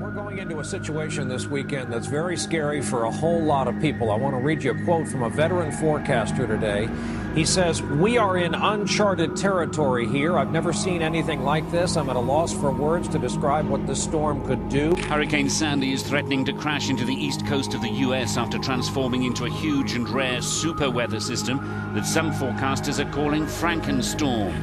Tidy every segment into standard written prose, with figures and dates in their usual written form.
We're going into a situation this weekend that's very scary for a whole lot of people. I want to read you a quote from a veteran forecaster today. He says, "We are in uncharted territory here. I've never seen anything like this. I'm at a loss for words to describe what this storm could do." Hurricane Sandy is threatening to crash into the east coast of the U.S. after transforming into a huge and rare super weather system that some forecasters are calling Frankenstorm.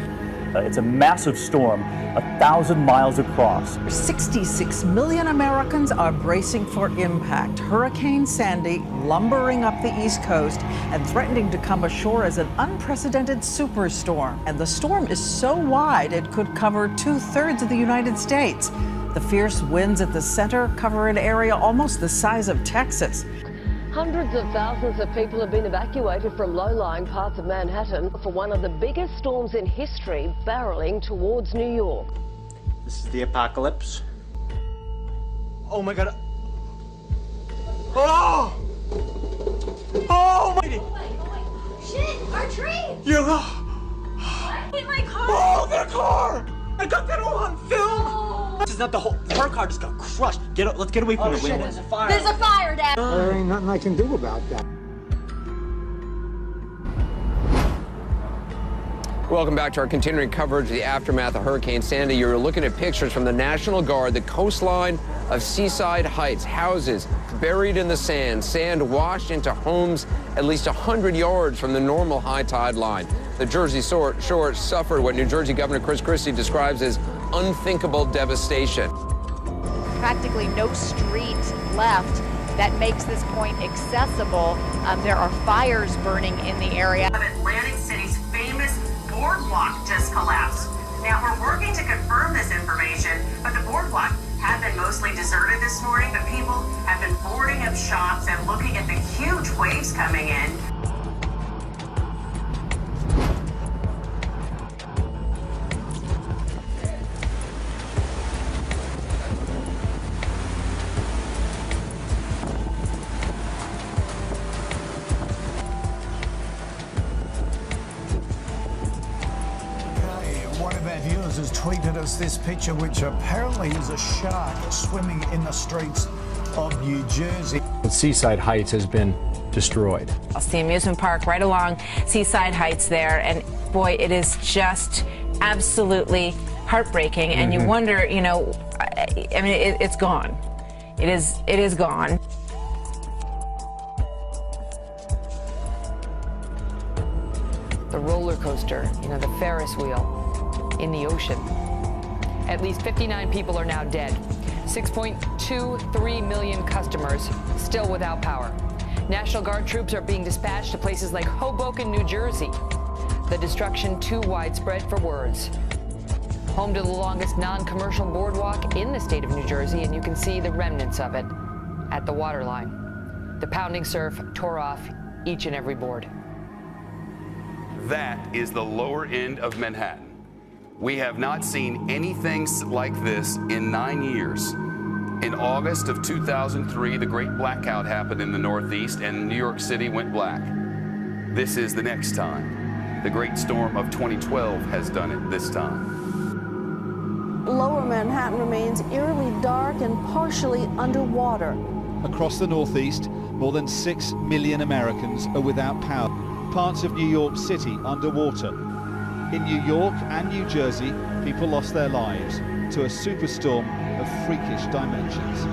It's a massive storm, 1,000 miles across. 66 million Americans are bracing for impact. Hurricane Sandy lumbering up the East Coast and threatening to come ashore as an unprecedented superstorm. And the storm is so wide it could cover 2/3 of the United States. The fierce winds at the center cover an area almost the size of Texas. Hundreds of thousands of people have been evacuated from low-lying parts of Manhattan for one of the biggest storms in history barreling towards New York. This is the apocalypse. Oh my God. Oh! Oh my! Shit, our tree! You're In my car! Oh, the car! I got that all on film! This is not the whole. Her car just got crushed. Let's get away from the window. There's a fire! There's a fire, Dad! There ain't nothing I can do about that. Welcome back to our continuing coverage of the aftermath of Hurricane Sandy. You're looking at pictures from the National Guard, the coastline of Seaside Heights. Houses buried in the sand, sand washed into homes at least 100 yards from the normal high tide line. The Jersey shore suffered what New Jersey Governor Chris Christie describes as unthinkable devastation. Practically no street left that makes this point accessible. There are fires burning in the area. Atlantic City's famous boardwalk just collapsed. Now, we're working to confirm this information, but the boardwalk had been mostly deserted this morning, but people have been boarding up shops and looking at the huge waves coming in. Has tweeted us this picture, which apparently is a shark swimming in the streets of New Jersey. Seaside Heights has been destroyed. It's the amusement park right along Seaside Heights there, and boy, it is just absolutely heartbreaking. And you wonder, you know, I mean, it's gone. It is gone. The roller coaster, you know, the Ferris wheel in the ocean. At least 59 people are now dead. 6.23 million customers still without power. National Guard troops are being dispatched to places like Hoboken, New Jersey. The destruction too widespread for words. Home to the longest non-commercial boardwalk in the state of New Jersey, and you can see the remnants of it at the waterline. The pounding surf tore off each and every board. That is the lower end of Manhattan. We have not seen anything like this in 9 years. In August of 2003, the Great Blackout happened in the Northeast and New York City went black. This is the next time. The Great Storm of 2012 has done it this time. Lower Manhattan remains eerily dark and partially underwater. Across the Northeast, more than 6 million Americans are without power. Parts of New York City underwater. In New York and New Jersey, people lost their lives to a superstorm of freakish dimensions.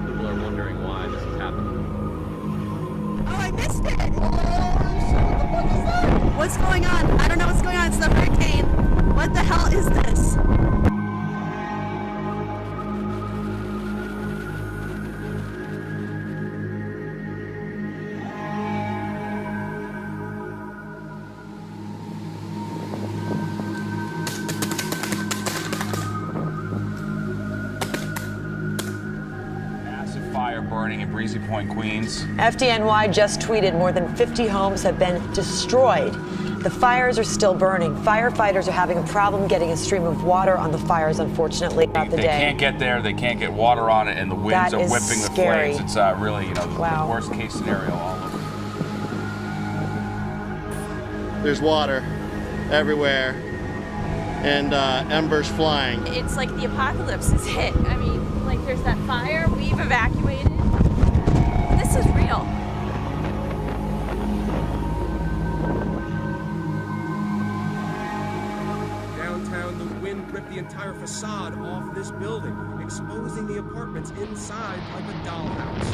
People are wondering why this is happening. Oh, I missed it! Oh, what's going on? I don't know what's going on. It's the hurricane. What the hell is this? Burning in Breezy Point, Queens. FDNY just tweeted more than 50 homes have been destroyed. The fires are still burning. Firefighters are having a problem getting a stream of water on the fires, unfortunately, throughout the day. They can't get there. They can't get water on it, and the winds are whipping the flames. It's really, the worst case scenario all over. There's water everywhere and embers flying. It's like the apocalypse has hit. I mean, like There's that fire. We've evacuated. This is real. Downtown, the wind ripped the entire facade off this building, exposing the apartments inside like a dollhouse.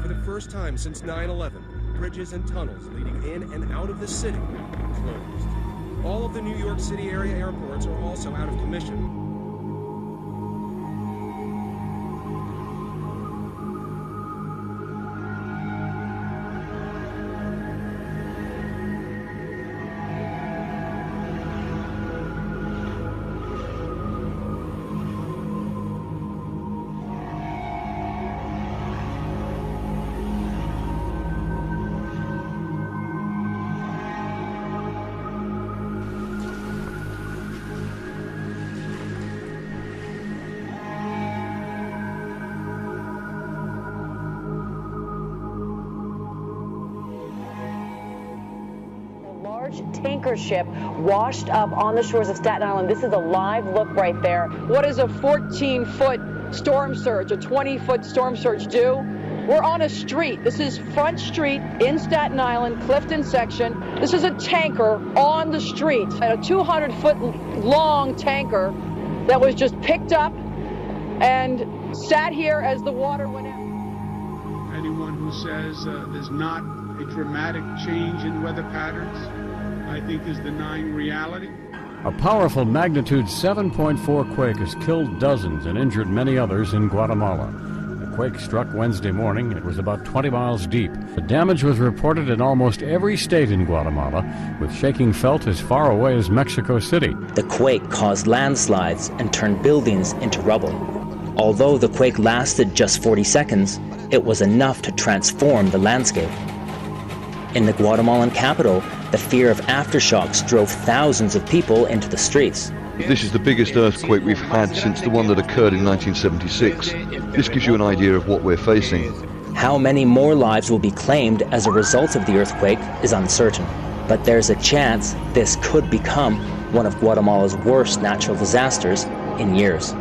For the first time since 9/11, bridges and tunnels leading in and out of the city closed. All of the New York City area airports are also out of commission. Tanker ship washed up on the shores of Staten Island. This is a live look right there. What does a 14-foot storm surge, a 20-foot storm surge do? We're on a street. This is Front Street in Staten Island, Clifton section. This is a tanker on the street, a 200-foot long tanker that was just picked up and sat here as the water went out. Anyone who says there's not a dramatic change in weather patterns, I think, is denying reality. A powerful magnitude 7.4 quake has killed dozens and injured many others in Guatemala. The quake struck Wednesday morning. It was about 20 miles deep. The damage was reported in almost every state in Guatemala, with shaking felt as far away as Mexico City. The quake caused landslides and turned buildings into rubble. Although the quake lasted just 40 seconds, it was enough to transform the landscape. In the Guatemalan capital, the fear of aftershocks drove thousands of people into the streets. This is the biggest earthquake we've had since the one that occurred in 1976. This gives you an idea of what we're facing. How many more lives will be claimed as a result of the earthquake is uncertain, but there's a chance this could become one of Guatemala's worst natural disasters in years.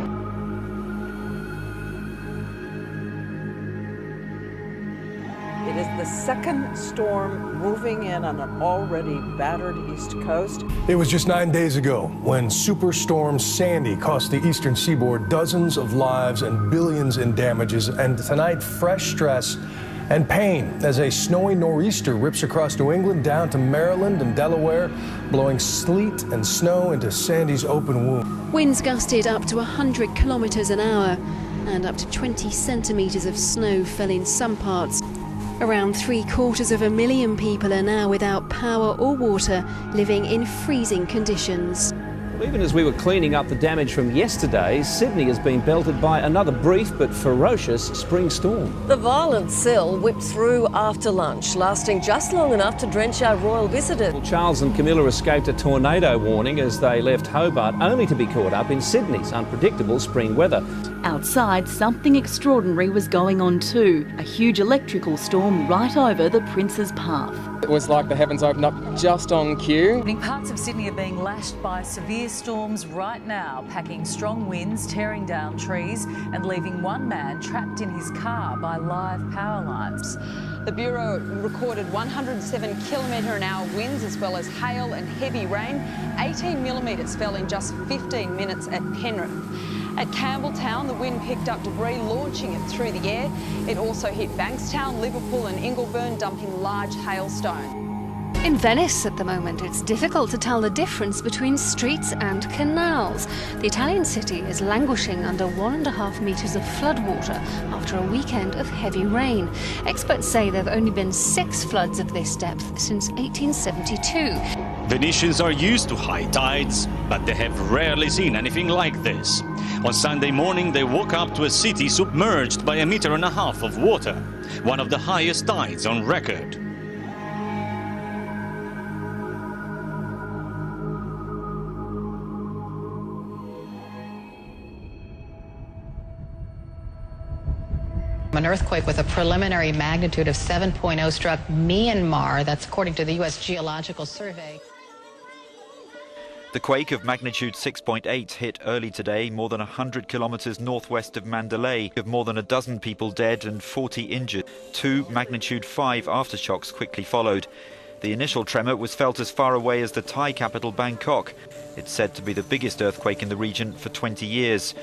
It is the second storm moving in on an already battered East Coast. It was just 9 days ago when Superstorm Sandy cost the eastern seaboard dozens of lives and billions in damages. And tonight, fresh stress and pain as a snowy nor'easter rips across New England down to Maryland and Delaware, blowing sleet and snow into Sandy's open wound. Winds gusted up to 100 kilometers an hour, and up to 20 centimeters of snow fell in some parts. Around 750,000 people are now without power or water, living in freezing conditions. Even as we were cleaning up the damage from yesterday, Sydney has been belted by another brief but ferocious spring storm. The violent sill whipped through after lunch, lasting just long enough to drench our royal visitors. Well, Charles and Camilla escaped a tornado warning as they left Hobart, only to be caught up in Sydney's unpredictable spring weather. Outside, something extraordinary was going on too. A huge electrical storm right over the Prince's Path. It was like the heavens opened up just on cue. Parts of Sydney are being lashed by severe storms right now, packing strong winds, tearing down trees and leaving one man trapped in his car by live power lines. The Bureau recorded 107 km/h winds as well as hail and heavy rain. 18 millimetres fell in just 15 minutes at Penrith. At Campbelltown, the wind picked up debris, launching it through the air. It also hit Bankstown, Liverpool and Ingleburn, dumping large hailstones. In Venice at the moment, it's difficult to tell the difference between streets and canals. The Italian city is languishing under 1.5 meters of floodwater after a weekend of heavy rain. Experts say there have only been 6 floods of this depth since 1872. Venetians are used to high tides, but they have rarely seen anything like this. On Sunday morning, they woke up to a city submerged by 1.5 meters of water, one of the highest tides on record. An earthquake with a preliminary magnitude of 7.0 struck Myanmar. That's according to the U.S. Geological Survey. The quake of magnitude 6.8 hit early today, more than 100 kilometers northwest of Mandalay, with more than a dozen people dead and 40 injured. 2 magnitude 5 aftershocks quickly followed. The initial tremor was felt as far away as the Thai capital Bangkok. It's said to be the biggest earthquake in the region for 20 years.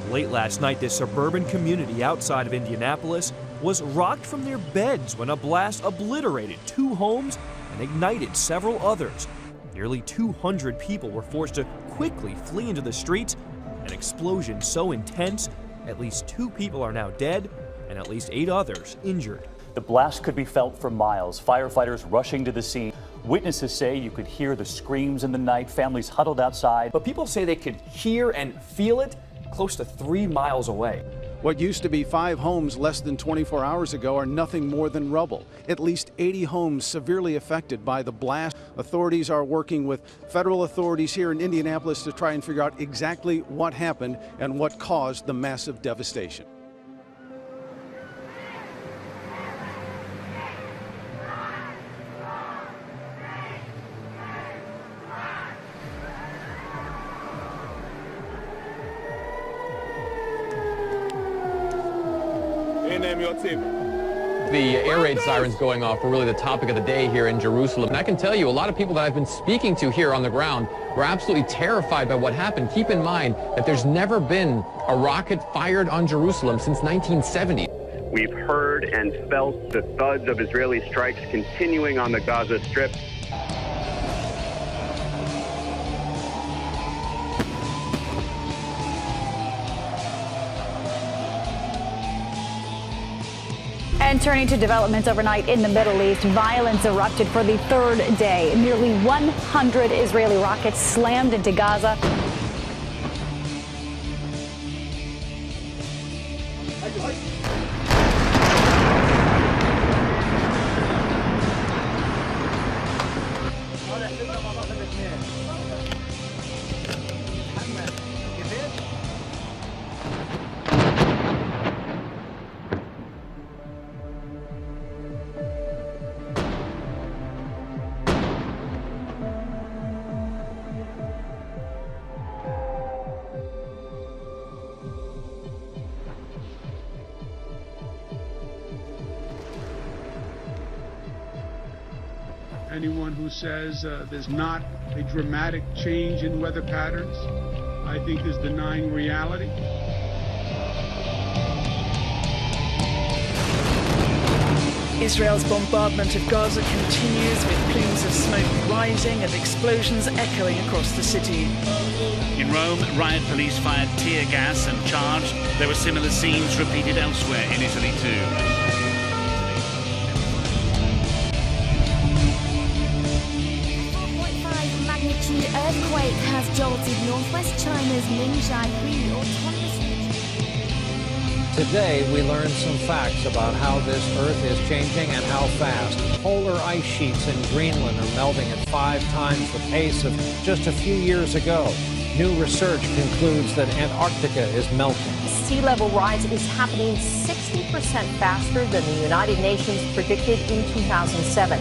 Late last night, this suburban community outside of Indianapolis was rocked from their beds when a blast obliterated 2 homes and ignited several others. Nearly 200 people were forced to quickly flee into the streets. An explosion so intense, at least 2 people are now dead and at least 8 others injured. The blast could be felt for miles. Firefighters rushing to the scene. Witnesses say you could hear the screams in the night, families huddled outside. But people say they could hear and feel it close to 3 miles away. What used to be 5 homes less than 24 hours ago are nothing more than rubble. At least 80 homes severely affected by the blast. Authorities are working with federal authorities here in Indianapolis to try and figure out exactly what happened and what caused the massive devastation. The air raid sirens going off were really the topic of the day here in Jerusalem. And I can tell you, a lot of people that I've been speaking to here on the ground were absolutely terrified by what happened. Keep in mind that there's never been a rocket fired on Jerusalem since 1970. We've heard and felt the thuds of Israeli strikes continuing on the Gaza Strip. And turning to developments overnight in the Middle East, violence erupted for the 3rd day. Nearly 100 Israeli rockets slammed into Gaza. Anyone who says there's not a dramatic change in weather patterns, I think is denying reality. Israel's bombardment of Gaza continues, with plumes of smoke rising and explosions echoing across the city. In Rome, riot police fired tear gas and charged. There were similar scenes repeated elsewhere in Italy too. Earthquake has jolted northwest China's Ningxia autonomous region. Today we learned some facts about how this Earth is changing and how fast. Polar ice sheets in Greenland are melting at 5 times the pace of just a few years ago. New research concludes that Antarctica is melting. Sea level rise is happening 60% faster than the United Nations predicted in 2007.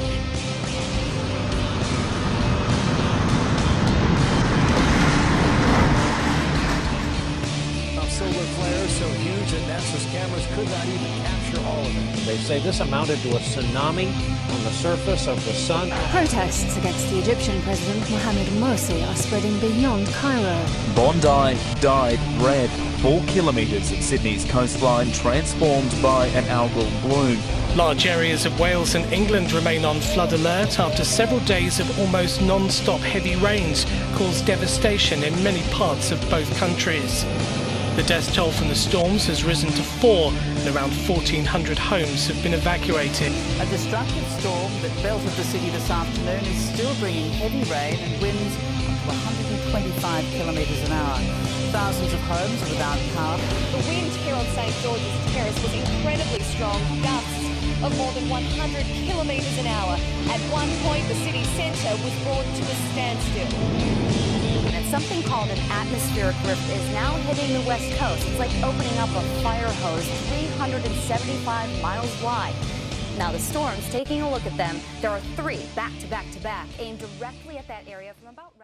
So huge that NASA's cameras could not even capture all of it. They say this amounted to a tsunami on the surface of the sun. Protests against the Egyptian president Mohamed Morsi are spreading beyond Cairo. Bondi dyed red. 4 kilometres of Sydney's coastline transformed by an algal bloom. Large areas of Wales and England remain on flood alert after several days of almost non-stop heavy rains caused devastation in many parts of both countries. The death toll from the storms has risen to 4, and around 1,400 homes have been evacuated. A destructive storm that belted the city this afternoon is still bringing heavy rain and winds up to 125 kilometres an hour. Thousands of homes are without power. The wind here on St George's Terrace was incredibly strong, gusts of more than 100 kilometres an hour. At one point, the city centre was brought to a standstill. something called an atmospheric rift is now hitting the west coast. It's like opening up a fire hose 375 miles wide. Now the storms, taking a look at them, there are 3 back to back to back aimed directly at that area from about